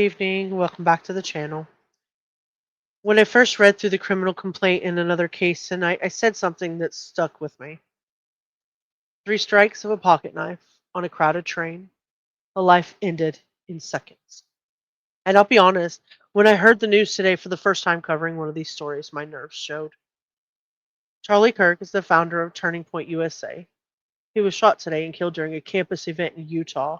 evening. Welcome back to the channel. When I first read through the criminal complaint in another case, and I said something that stuck with me. 3 strikes of a pocket knife on a crowded train, a life ended in seconds. And I'll be honest, when I heard the news today for the first time covering one of these stories, my nerves showed. Charlie Kirk is the founder of Turning Point USA. He was shot today and killed during a campus event in Utah.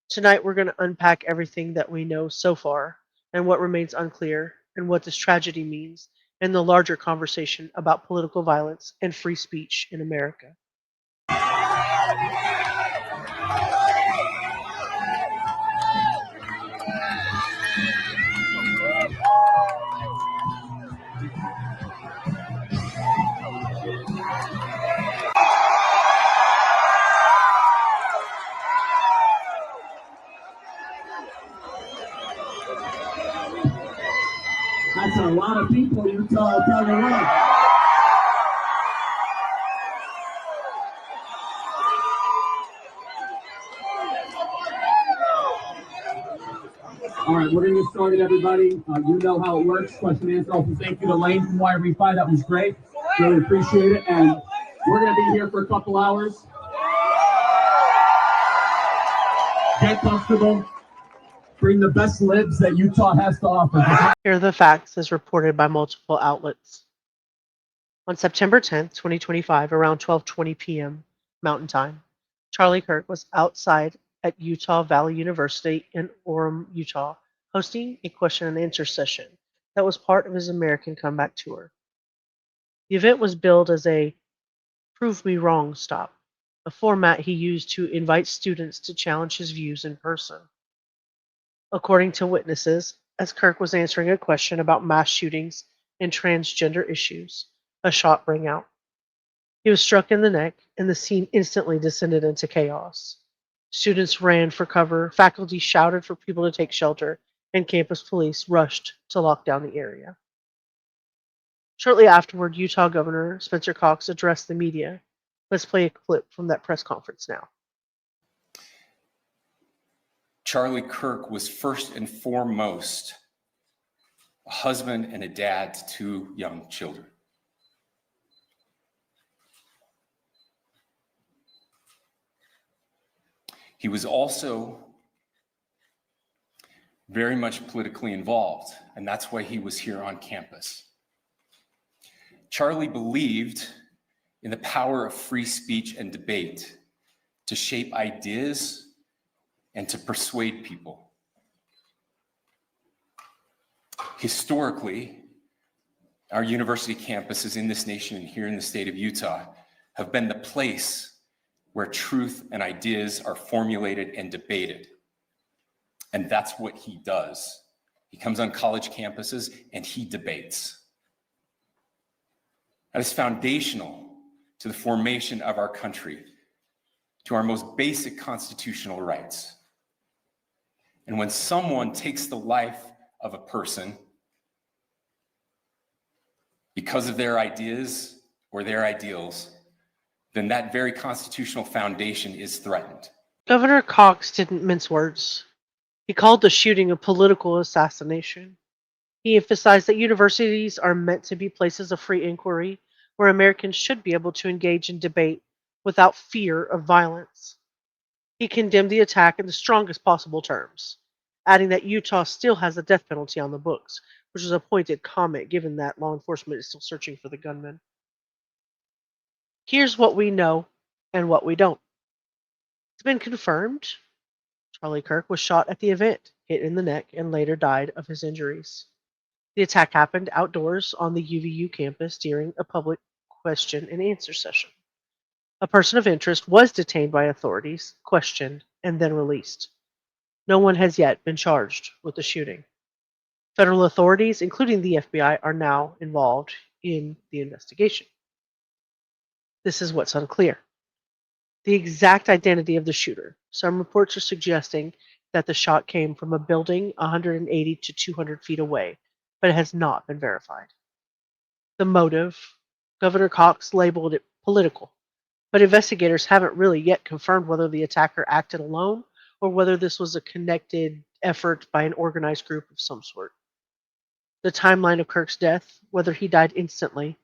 Tonight, we're going to unpack everything that we know so far and what remains unclear and what this tragedy means in the larger conversation about political violence and free speech in America. That's a lot of people, Utah, tell you what. All right, we're going to get started, everybody. You know how it works. Question and answer. Also, thank you to Lane from Y-Refi. That was great. Really appreciate it. And we're going to be here for a couple hours. Get comfortable. Bring the best libs that Utah has to offer. Here are the facts as reported by multiple outlets. On September 10th, 2025, around 12:20 p.m. Mountain Time, Charlie Kirk was outside at Utah Valley University in Orem, Utah, hosting a question and answer session that was part of his American Comeback Tour. The event was billed as a Prove Me Wrong stop, a format he used to invite students to challenge his views in person. According to witnesses, as Kirk was answering a question about mass shootings and transgender issues, a shot rang out. He was struck in the neck, and the scene instantly descended into chaos. Students ran for cover, faculty shouted for people to take shelter, and campus police rushed to lock down the area. Shortly afterward, Utah Governor Spencer Cox addressed the media. Let's play a clip from that press conference now. Charlie Kirk was first and foremost a husband and a dad to 2 young children. He was also very much politically involved, and that's why he was here on campus. Charlie believed in the power of free speech and debate to shape ideas and to persuade people. Historically, our university campuses in this nation and here in the state of Utah have been the place where truth and ideas are formulated and debated. And that's what he does. He comes on college campuses and he debates. That is foundational to the formation of our country, to our most basic constitutional rights. And when someone takes the life of a person because of their ideas or their ideals, then that very constitutional foundation is threatened. Governor Cox didn't mince words. He called the shooting a political assassination. He emphasized that universities are meant to be places of free inquiry where Americans should be able to engage in debate without fear of violence. He condemned the attack in the strongest possible terms, adding that Utah still has a death penalty on the books, which was a pointed comment given that law enforcement is still searching for the gunman. Here's what we know and what we don't. It's been confirmed Charlie Kirk was shot at the event, hit in the neck, and later died of his injuries. The attack happened outdoors on the UVU campus during a public question and answer session. A person of interest was detained by authorities, questioned, and then released. No one has yet been charged with the shooting. Federal authorities, including the FBI, are now involved in the investigation. This is what's unclear. The exact identity of the shooter. Some reports are suggesting that the shot came from a building 180 to 200 feet away, but it has not been verified. The motive, Governor Cox labeled it political, but investigators haven't really yet confirmed whether the attacker acted alone or whether this was a connected effort by an organized group of some sort. The timeline of Kirk's death, whether he died instantly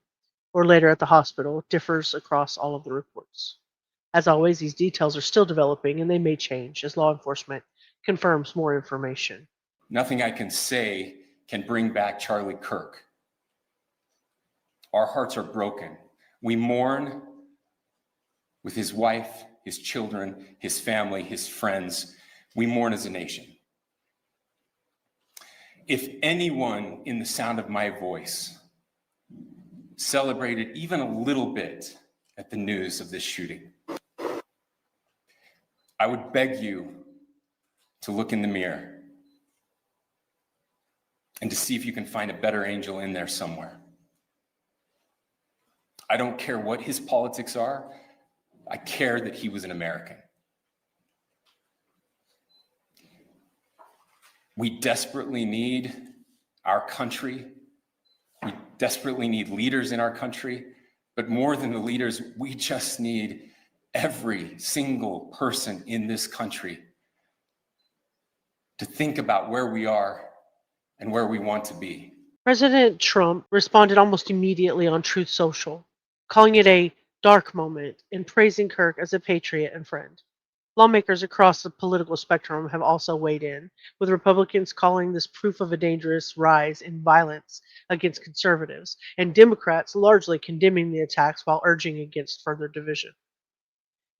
or later at the hospital, differs across all of the reports. As always, these details are still developing and they may change as law enforcement confirms more information. Nothing I can say can bring back Charlie Kirk. Our hearts are broken. We mourn with his wife, his children, his family, his friends. We mourn as a nation. If anyone in the sound of my voice celebrated even a little bit at the news of this shooting, I would beg you to look in the mirror and to see if you can find a better angel in there somewhere. I don't care what his politics are. I care that he was an American. We desperately need our country. We desperately need leaders in our country. But more than the leaders, we just need every single person in this country to think about where we are and where we want to be. President Trump responded almost immediately on Truth Social, calling it a dark moment and praising Kirk as a patriot and friend. Lawmakers across the political spectrum have also weighed in, with Republicans calling this proof of a dangerous rise in violence against conservatives, and Democrats largely condemning the attacks while urging against further division.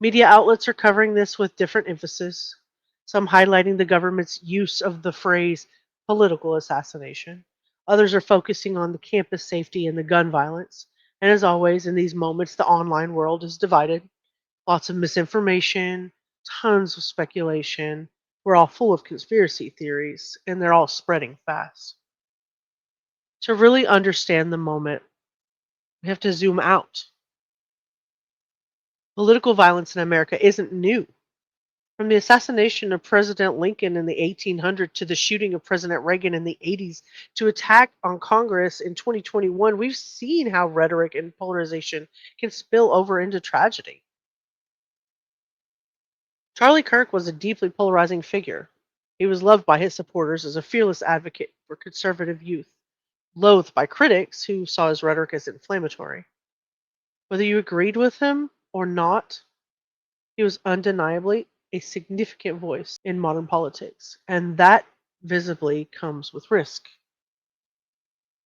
Media outlets are covering this with different emphasis, some highlighting the government's use of the phrase political assassination. Others are focusing on the campus safety and the gun violence. And as always, in these moments, the online world is divided. Lots of misinformation, tons of speculation. We're all full of conspiracy theories, and they're all spreading fast. To really understand the moment, we have to zoom out. Political violence in America isn't new. From the assassination of President Lincoln in the 1800s to the shooting of President Reagan in the 80s to attack on Congress in 2021, we've seen how rhetoric and polarization can spill over into tragedy. Charlie Kirk was a deeply polarizing figure. He was loved by his supporters as a fearless advocate for conservative youth, loathed by critics who saw his rhetoric as inflammatory. Whether you agreed with him or not, he was undeniably a significant voice in modern politics, and that visibly comes with risk.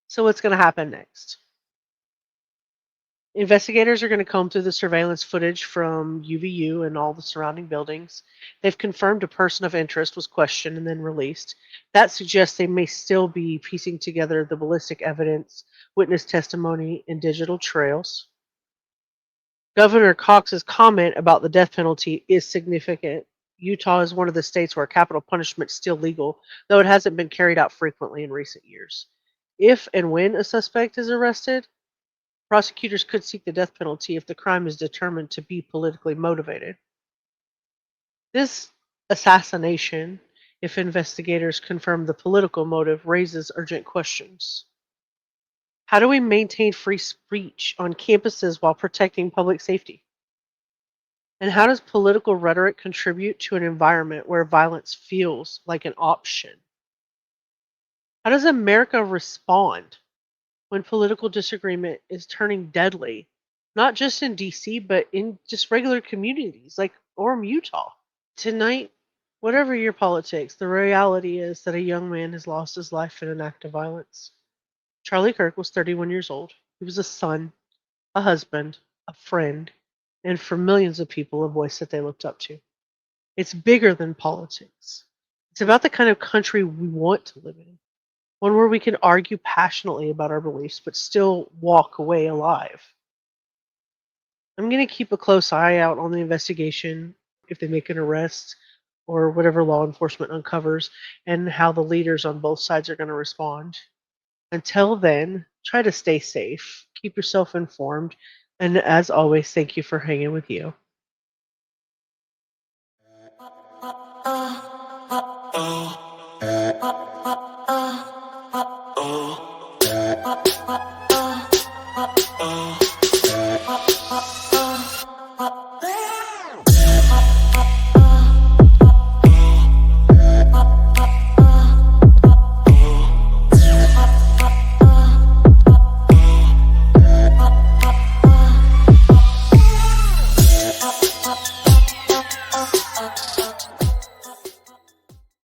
So, what's going to happen next? Investigators are going to comb through the surveillance footage from UVU and all the surrounding buildings. They've confirmed a person of interest was questioned and then released. That suggests they may still be piecing together the ballistic evidence, witness testimony, and digital trails. Governor Cox's comment about the death penalty is significant. Utah is one of the states where capital punishment is still legal, though it hasn't been carried out frequently in recent years. If and when a suspect is arrested, prosecutors could seek the death penalty if the crime is determined to be politically motivated. This assassination, if investigators confirm the political motive, raises urgent questions. How do we maintain free speech on campuses while protecting public safety? And how does political rhetoric contribute to an environment where violence feels like an option? How does America respond when political disagreement is turning deadly, not just in DC, but in just regular communities like Orem, Utah? Tonight, whatever your politics, the reality is that a young man has lost his life in an act of violence. Charlie Kirk was 31 years old. He was a son, a husband, a friend, and for millions of people, a voice that they looked up to. It's bigger than politics. It's about the kind of country we want to live in, one where we can argue passionately about our beliefs but still walk away alive. I'm going to keep a close eye out on the investigation, if they make an arrest or whatever law enforcement uncovers, and how the leaders on both sides are going to respond. Until then, try to stay safe, keep yourself informed, and as always, thank you for hanging with you.